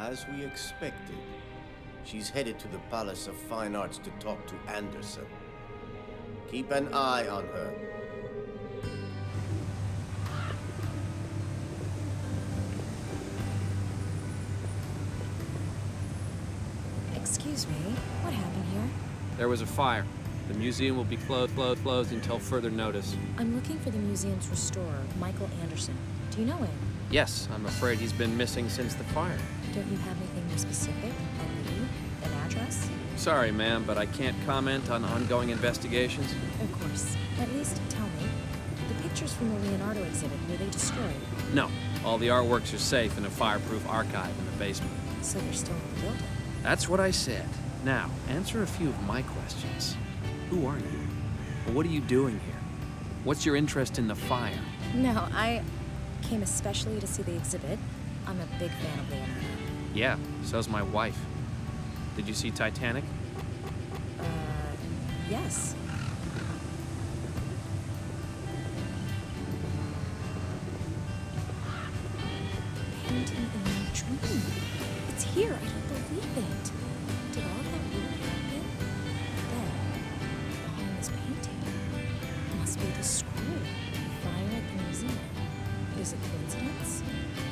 As we expected, she's headed to the Palace of Fine Arts to talk to Andерсон. Keep an eye on her. Excuse me, what happened here? There was a fire. The museum will be closed until further notice. I'm looking for the museum's restorer, Michael Andерson. Do you know him? Yes, I'm afraid he's been missing since the fire. Don't you have anything more specific? A lead? An address? Sorry, ma'am, but I can't comment on ongoing investigations. Of course. At least tell me. The pictures from the Leonardo exhibit, were they destroyed? No, all the artworks are safe in a fireproof archive in the basement. So they're still in the building? That's what I said. Now, answer a few of my questions. Who are you? What are you doing here? What's your interest in the fire? No, I came especially to see the exhibit. I'm a big fan of Leonardo. Yeah, so's my wife. Did you see Titanic? Yes. Painting in my dream. It's here, I don't believe it. Did all that really happen? Then, behind this painting, must be the scroll. Fire at the museum. Is it coincidence?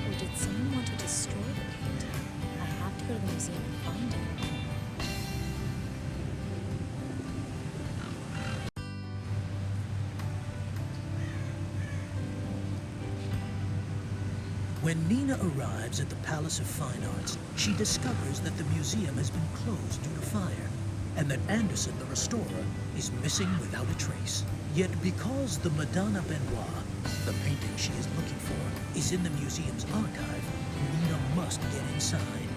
Or did someone want to destroy the painting? I have to go to the museum and find it. When Nina arrives at the Palace of Fine Arts, she discovers that the museum has been closed due to fire, and that Andерson, the restorer, is missing without a trace. Yet because the Madonna Benoit, the painting she is looking for, is in the museum's archive, Nina must get inside.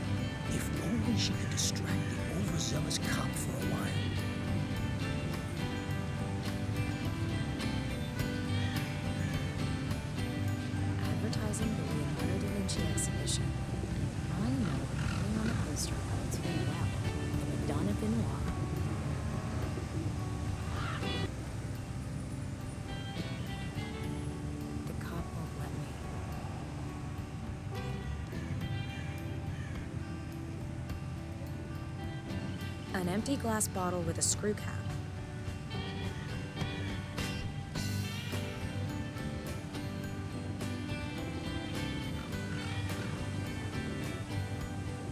If only she could distract the overzealous cop for a while. Advertising the Leonardo da Vinci exhibition. I know the painting on the poster holds very well. The Madonna Benoit. The cop won't let me. An empty glass bottle with a screw cap.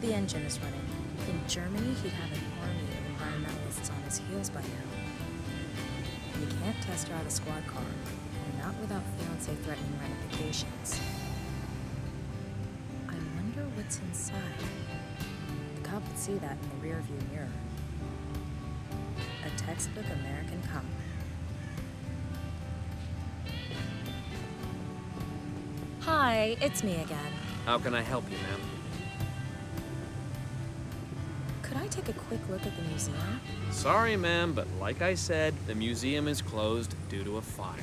The engine is running. In Germany, he'd have an army of environmentalists on his heels by now. You can't test drive a squad car, not without fiancé threatening ramifications. I wonder what's inside. The cop would see that in the rearview mirror. A textbook American cop. Hi, it's me again. How can I help you, ma'am? Could I take a quick look at the museum? Sorry, ma'am, but like I said, the museum is closed due to a fire.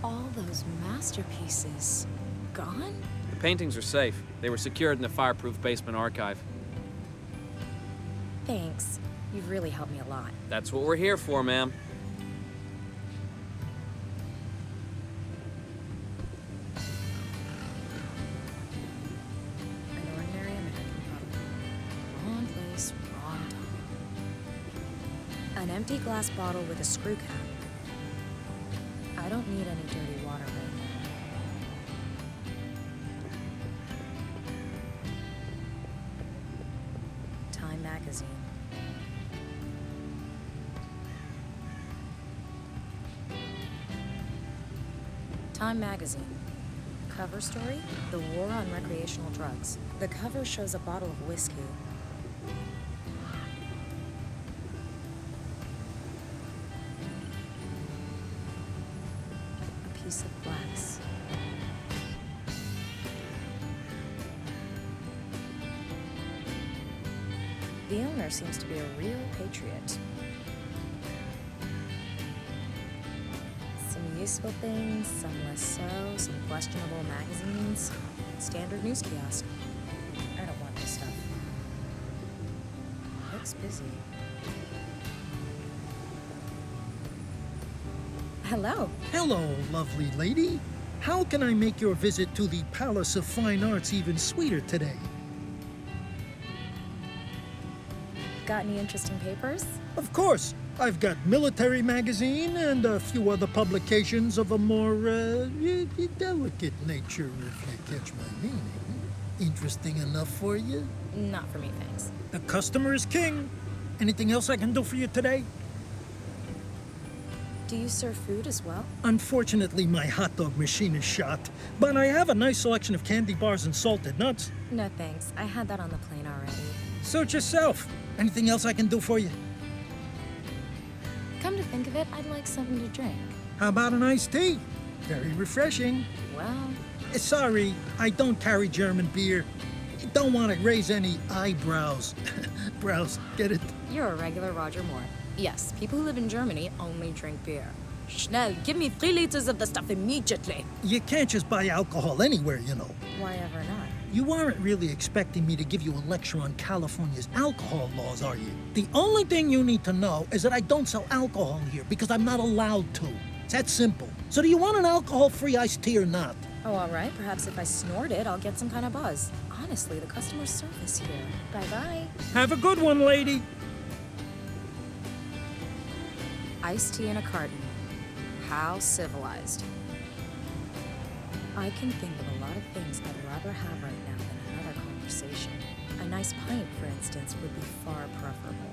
All those masterpieces gone? The paintings are safe. They were secured in the fireproof basement archive. Thanks. You've really helped me a lot. That's what we're here for, ma'am. An ordinary American puddle. Wrong place, wrong time. An empty glass bottle with a screw cap. I don't need any dirty water right now. Time magazine. Time magazine. Cover story? The War on Recreational Drugs. The cover shows a bottle of whiskey. A piece of glass. The owner seems to be a real patriot. Some useful things, some less so, some questionable magazines. Standard news kiosk. I don't want this stuff. Looks busy. Hello. Hello, lovely lady. How can I make your visit to the Palace of Fine Arts even sweeter today? Got any interesting papers? Of course. I've got Military Magazine and a few other publications of a more delicate nature, if you catch my meaning. Interesting enough for you? Not for me, thanks. The customer is king. Anything else I can do for you today? Do you serve food as well? Unfortunately, my hot dog machine is shot, but I have a nice selection of candy bars and salted nuts. No, thanks. I had that on the plane already. Suit yourself. Anything else I can do for you? Come to think of it, I'd like something to drink. How about an iced tea? Very refreshing. Well, Sorry, I don't carry German beer. Don't want to raise any eyebrows. Brows, get it? you're a regular Roger Moore. Yes, people who live in Germany only drink beer. Schnell, give me 3 liters of the stuff immediately. You can't just buy alcohol anywhere, you know. Why ever not? You aren't really expecting me to give you a lecture on California's alcohol laws, are you? The only thing you need to know is that I don't sell alcohol here because I'm not allowed to. It's that simple. So do you want an alcohol-free iced tea or not? Oh, all right. Perhaps if I snort it, I'll get some kind of buzz. Honestly, the customer service here. Bye-bye. Have a good one, lady. Iced tea in a carton. How civilized. I can think of a lot of things I'd rather have right now than another conversation. A nice pint, for instance, would be far preferable.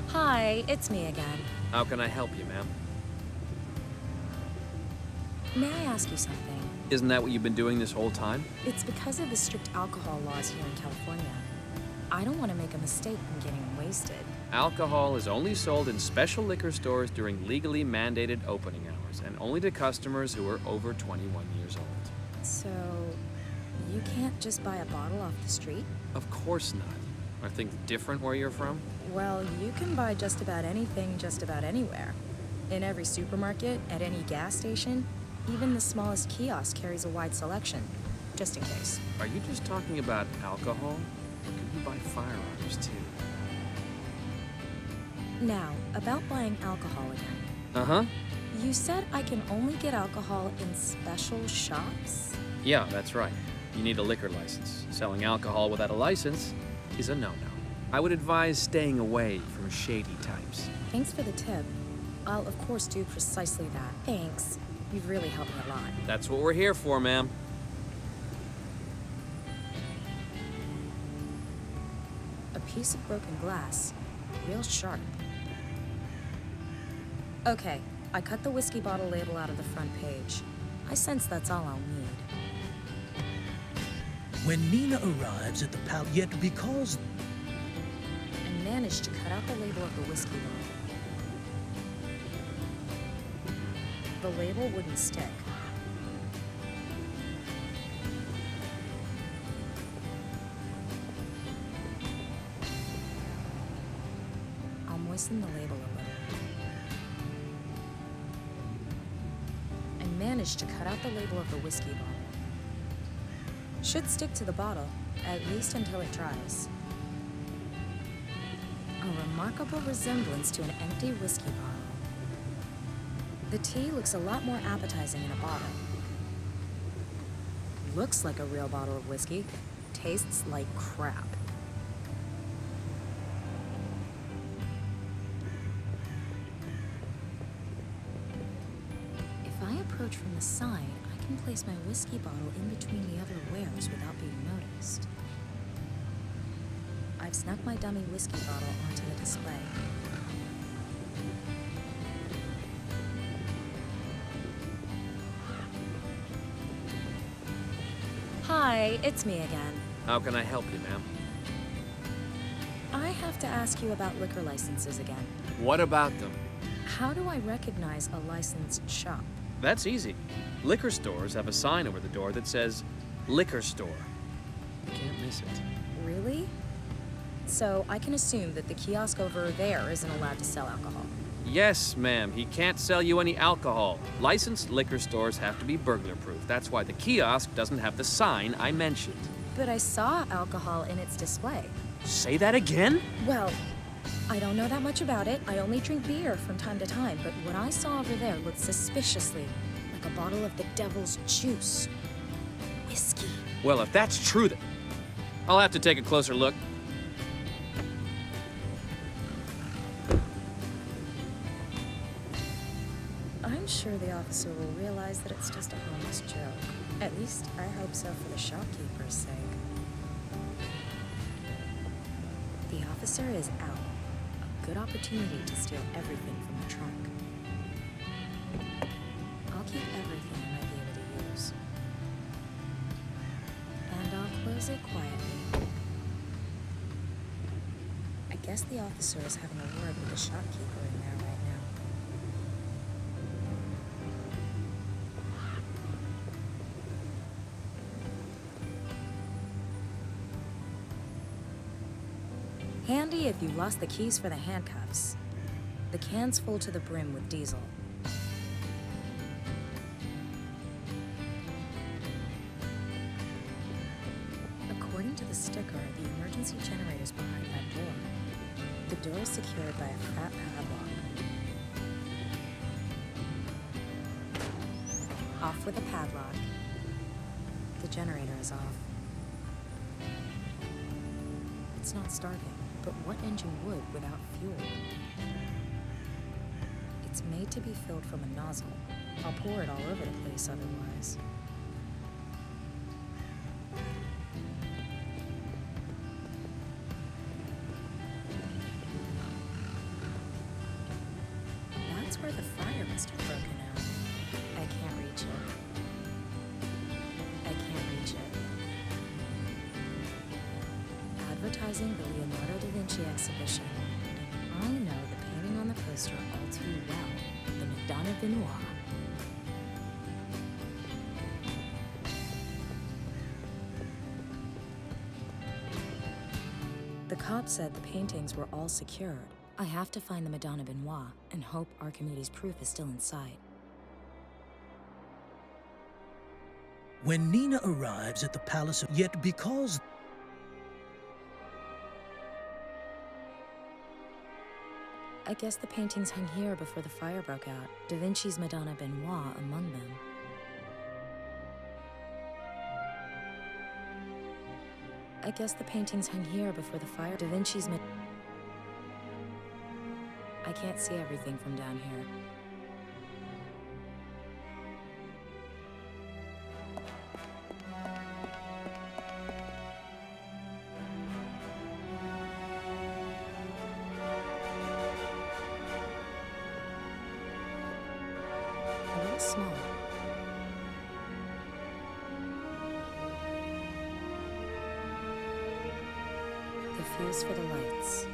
Hi, it's me again. How can I help you, ma'am? May I ask you something? Isn't that what you've been doing this whole time? It's because of the strict alcohol laws here in California. I don't want to make a mistake in getting wasted. Alcohol is only sold in special liquor stores during legally mandated opening hours, and only to customers who are over 21 years old. So, you can't just buy a bottle off the street? Of course not. Are things different where you're from? Well, you can buy just about anything just about anywhere. In every supermarket, at any gas station, even the smallest kiosk carries a wide selection, just in case. Are you just talking about alcohol? Or could you buy firearms too? Now, about buying alcohol again. Uh-huh. You said I can only get alcohol in special shops? Yeah, that's right. You need a liquor license. Selling alcohol without a license is a no-no. I would advise staying away from shady types. Thanks for the tip. I'll of course do precisely that. Thanks. You've really helped me a lot. That's what we're here for, ma'am. A piece of broken glass. Real sharp. Okay, I cut the whiskey bottle label out of the front page. I sense that's all I'll need. When Nina arrives at the palace, yet because... I managed to cut out the label of the whiskey bottle. The label wouldn't stick. I'll moisten the label a little. I managed to cut out the label of the whiskey bottle. Should stick to the bottle, at least until it dries. A remarkable resemblance to an empty whiskey bottle. The tea looks a lot more appetizing in a bottle. Looks like a real bottle of whiskey. Tastes like crap. If I approach from the side, I can place my whiskey bottle in between the other wares without being noticed. I've snuck my dummy whiskey bottle onto the display. Hi, it's me again. How can I help you, ma'am? I have to ask you about liquor licenses again. What about them? How do I recognize a licensed shop? That's easy. Liquor stores have a sign over the door that says, liquor store. You can't miss it. Really? So I can assume that the kiosk over there isn't allowed to sell alcohol. Yes, ma'am. He can't sell you any alcohol. Licensed liquor stores have to be burglar-proof. That's why the kiosk doesn't have the sign I mentioned. But I saw alcohol in its display. Say that again? Well, I don't know that much about it. I only drink beer from time to time, but what I saw over there looked suspiciously like a bottle of the devil's juice. Whiskey. Well, if that's true, then I'll have to take a closer look. I'm sure the officer will realize that it's just a harmless joke. At least I hope so for the shopkeeper's sake. The officer is out. A good opportunity to steal everything from the trunk. I'll keep everything I might be able to use. And I'll close it quietly. I guess the officer is having a word with the shopkeeper in there right now. Handy if you lost the keys for the handcuffs. The can's full to the brim with diesel. According to the sticker, the emergency generator's behind that door. The door is secured by a fat padlock. Off with the padlock. The generator is off. It's not starting. But what engine would without fuel? It's made to be filled from a nozzle. I'll pour it all over the place otherwise. That's where the fire must have broken out. I can't reach it. I can't reach it. Advertising the Leonardo da Vinci exhibition. I know the painting on the poster all too well, the Madonna Benoit. The cop said the paintings were all secured. I have to find the Madonna Benoit and hope Archimedes' proof is still in sight. When Nina arrives at the palace, yet because I guess the paintings hung here before the fire broke out. Da Vinci's Madonna Benoit among them. I guess the paintings hung here before the fire. Da Vinci's I can't see everything from down here. A little small. The fuse for the lights.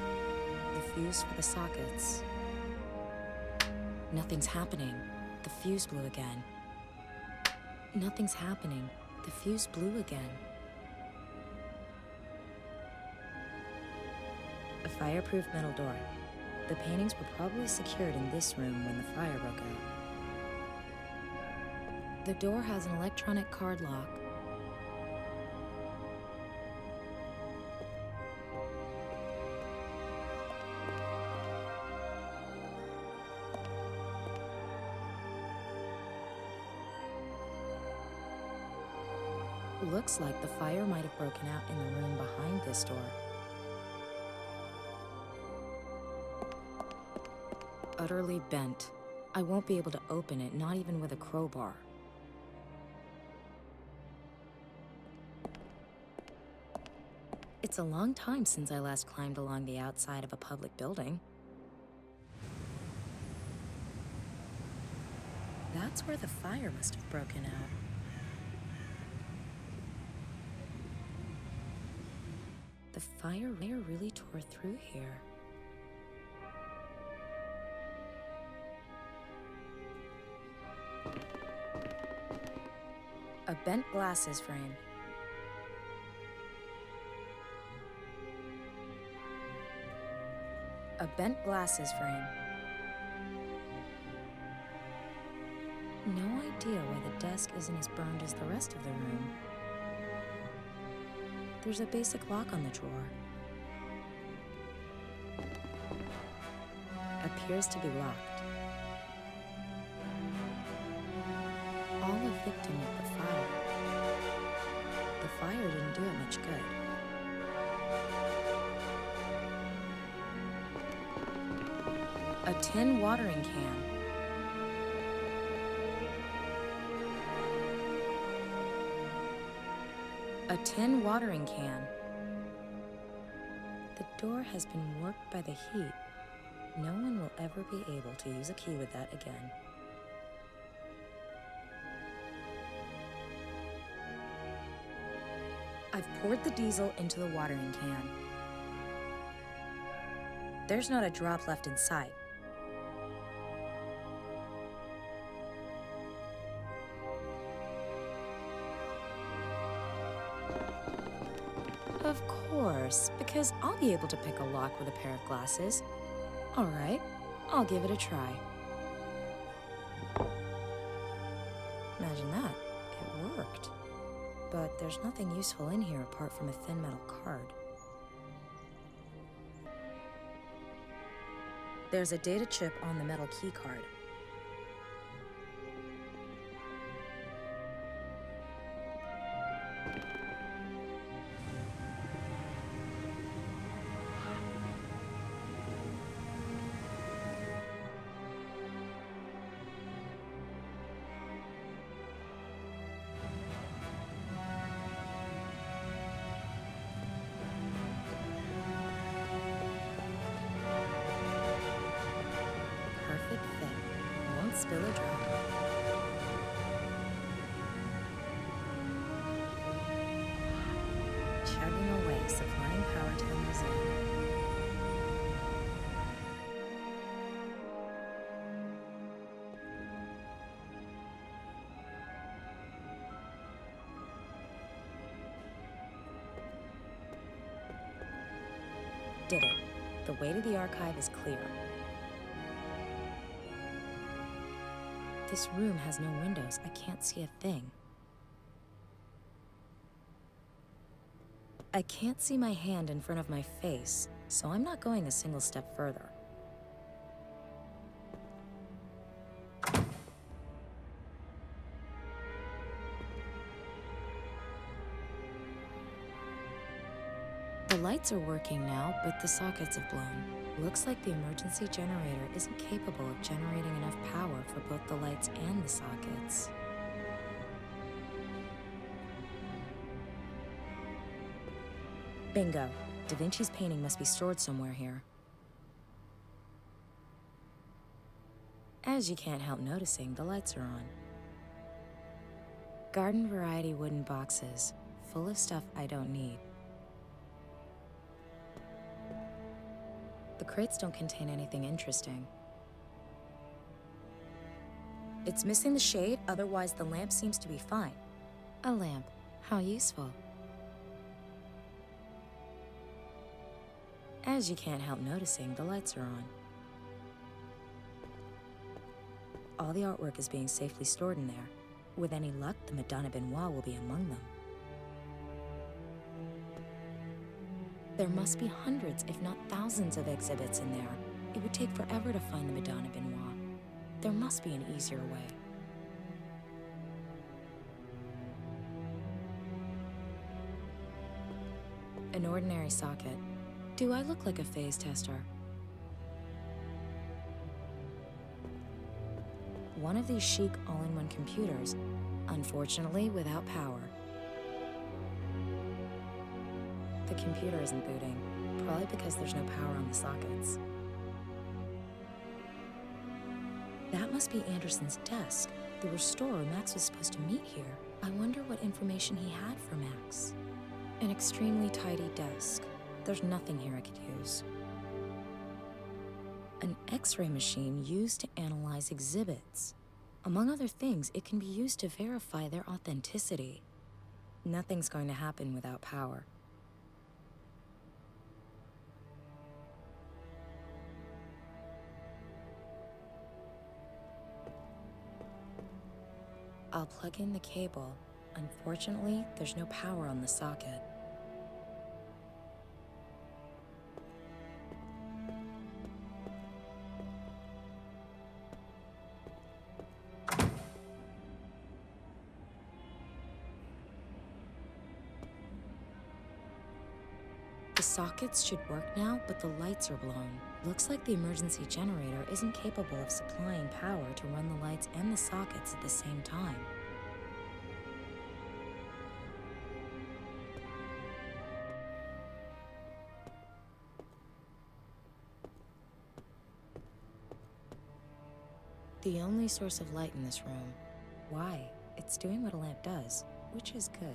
The fuse for the sockets. Nothing's happening. The fuse blew again. Nothing's happening. The fuse blew again. A fireproof metal door. The paintings were probably secured in this room when the fire broke out. The door has an electronic card lock. Looks like the fire might have broken out in the room behind this door. Utterly bent. I won't be able to open it, not even with a crowbar. It's a long time since I last climbed along the outside of a public building. That's where the fire must have broken out. The fire really tore through here. A bent glasses frame. A bent glasses frame. No idea why the desk isn't as burned as the rest of the room. There's a basic lock on the drawer. appears to be locked. All a victim of the fire. The fire didn't do it much good. A tin watering can. A tin watering can. The door has been warped by the heat. No one will ever be able to use a key with that again. I've poured the diesel into the watering can. There's not a drop left in sight. Of course, because I'll be able to pick a lock with a pair of glasses. All right, I'll give it a try. Imagine that, it worked. But there's nothing useful in here apart from a thin metal card. There's a data chip on the metal key card. Spill a drop. Chugging away, supplying power to the museum. Did it. The way to the archive is clear. This room has no windows. I can't see a thing. I can't see my hand in front of my face, so I'm not going a single step further. The lights are working now, but the sockets have blown. Looks like the emergency generator isn't capable of generating enough power for both the lights and the sockets. Bingo. Da Vinci's painting must be stored somewhere here. As you can't help noticing, the lights are on. Garden variety wooden boxes, full of stuff I don't need. The crates don't contain anything interesting. It's missing the shade, otherwise the lamp seems to be fine. A lamp. How useful. As you can't help noticing, the lights are on. All the artwork is being safely stored in there. With any luck, the Madonna Benoit will be among them. There must be hundreds, if not thousands, of exhibits in there. It would take forever to find the Madonna Benoit. There must be an easier way. An ordinary socket. Do I look like a phase tester? One of these chic all-in-one computers, unfortunately without power. The computer isn't booting, probably because there's no power on the sockets. That must be Anderson's desk, the restorer Max was supposed to meet here. I wonder what information he had for Max. An extremely tidy desk. There's nothing here I could use. An X-ray machine used to analyze exhibits. Among other things, it can be used to verify their authenticity. Nothing's going to happen without power. I'll plug in the cable. Unfortunately, there's no power on the socket. sockets should work now, but the lights are blown. Looks like the emergency generator isn't capable of supplying power to run the lights and the sockets at the same time. The only source of light in this room. Why? It's doing what a lamp does, which is good.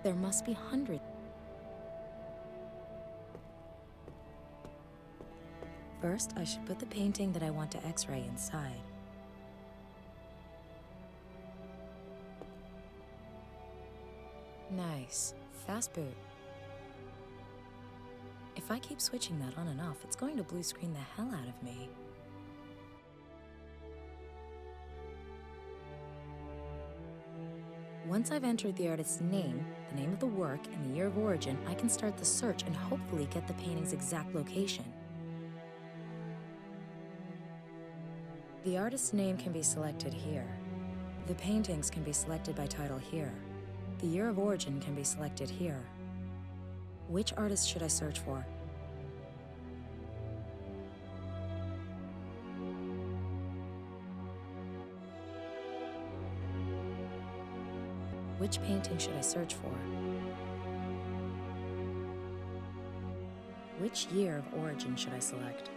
There must be hundreds. First, I should put the painting that I want to X-ray inside. Nice. Fast boot. If I keep switching that on and off, it's going to blue screen the hell out of me. Once I've entered the artist's name, the name of the work, and the year of origin, I can start the search and hopefully get the painting's exact location. The artist's name can be selected here. The paintings can be selected by title here. The year of origin can be selected here. Which artist should I search for? Which painting should I search for? Which year of origin should I select?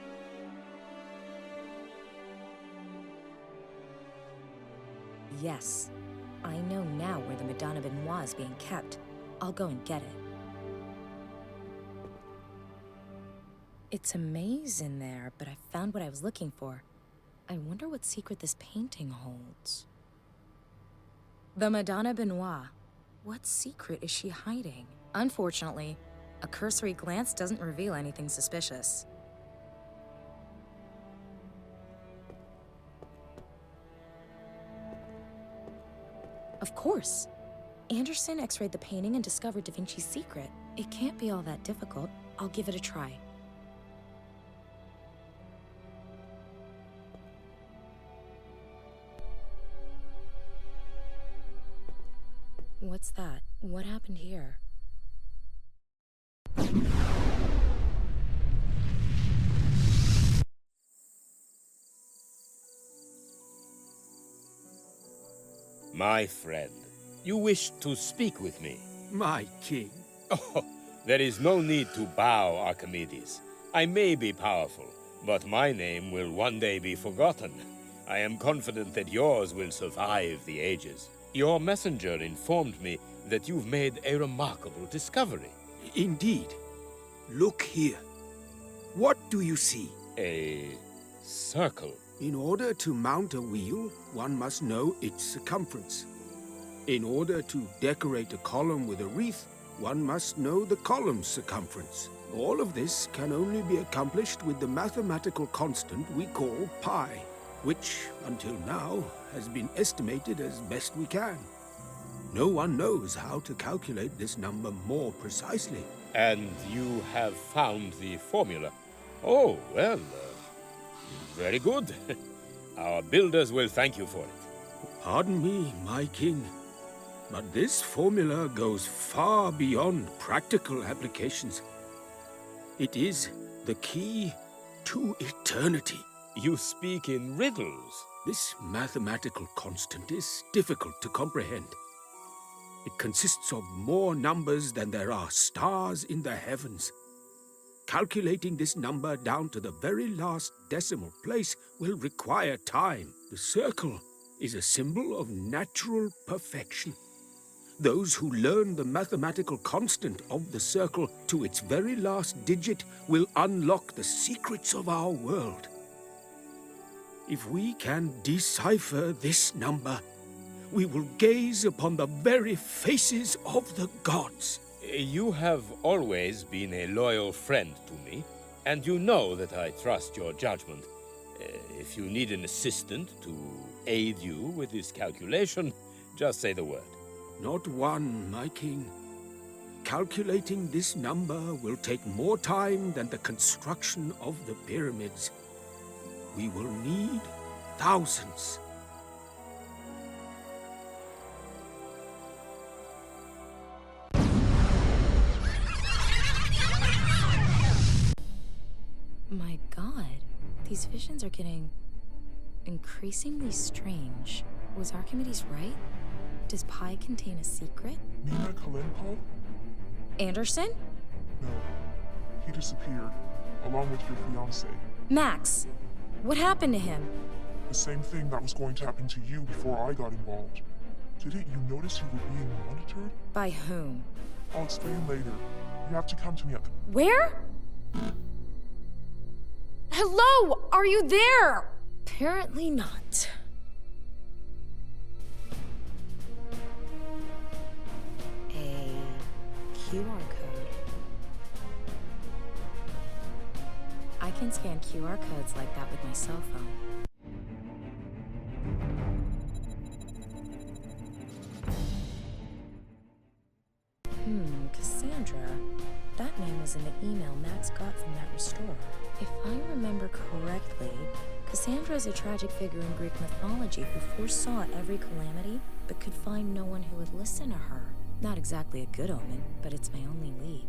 Yes, I know now where the Madonna Benoit is being kept. I'll go and get it. It's a maze in there, but I found what I was looking for. I wonder what secret this painting holds. The Madonna Benoit. What secret is she hiding? Unfortunately, a cursory glance doesn't reveal anything suspicious. Of course. Anderson X-rayed the painting and discovered Da Vinci's secret. It can't be all that difficult. I'll give it a try. What's that? What happened here? My friend, you wish to speak with me? My king. Oh, there is no need to bow, Archimedes. I may be powerful, but my name will one day be forgotten. I am confident that yours will survive the ages. Your messenger informed me that you've made a remarkable discovery. Indeed. Look here. What do you see? A circle. In order to mount a wheel, one must know its circumference. In order to decorate a column with a wreath, one must know the column's circumference. All of this can only be accomplished with the mathematical constant we call pi, which, until now, has been estimated as best we can. No one knows how to calculate this number more precisely. And you have found the formula. Oh, well, very good. Our builders will thank you for it. Pardon me, my king, but this formula goes far beyond practical applications. It is the key to eternity. You speak in riddles. This mathematical constant is difficult to comprehend. It consists of more numbers than there are stars in the heavens. Calculating this number down to the very last decimal place will require time. The circle is a symbol of natural perfection. Those who learn the mathematical constant of the circle to its very last digit will unlock the secrets of our world. If we can decipher this number, we will gaze upon the very faces of the gods. You have always been a loyal friend to me, and you know that I trust your judgment. If you need an assistant to aid you with this calculation, just say the word. Not one, my king. Calculating this number will take more time than the construction of the pyramids. We will need thousands. My god, these visions are getting increasingly strange. Was Archimedes right? Does pie contain a secret? Nina Kalenko? Anderson? No. He disappeared, along with your fiancé. Max! What happened to him? The same thing that was going to happen to you before I got involved. Didn't you notice you were being monitored? By whom? I'll explain later. You have to come to me at the... Where? Hello? Are you there? Apparently not. A QR code. I can scan QR codes like that with my cell phone. Cassandra. That name was in the email Max got from that restorer. If I remember correctly, Cassandra is a tragic figure in Greek mythology who foresaw every calamity, but could find no one who would listen to her. Not exactly a good omen, but it's my only lead.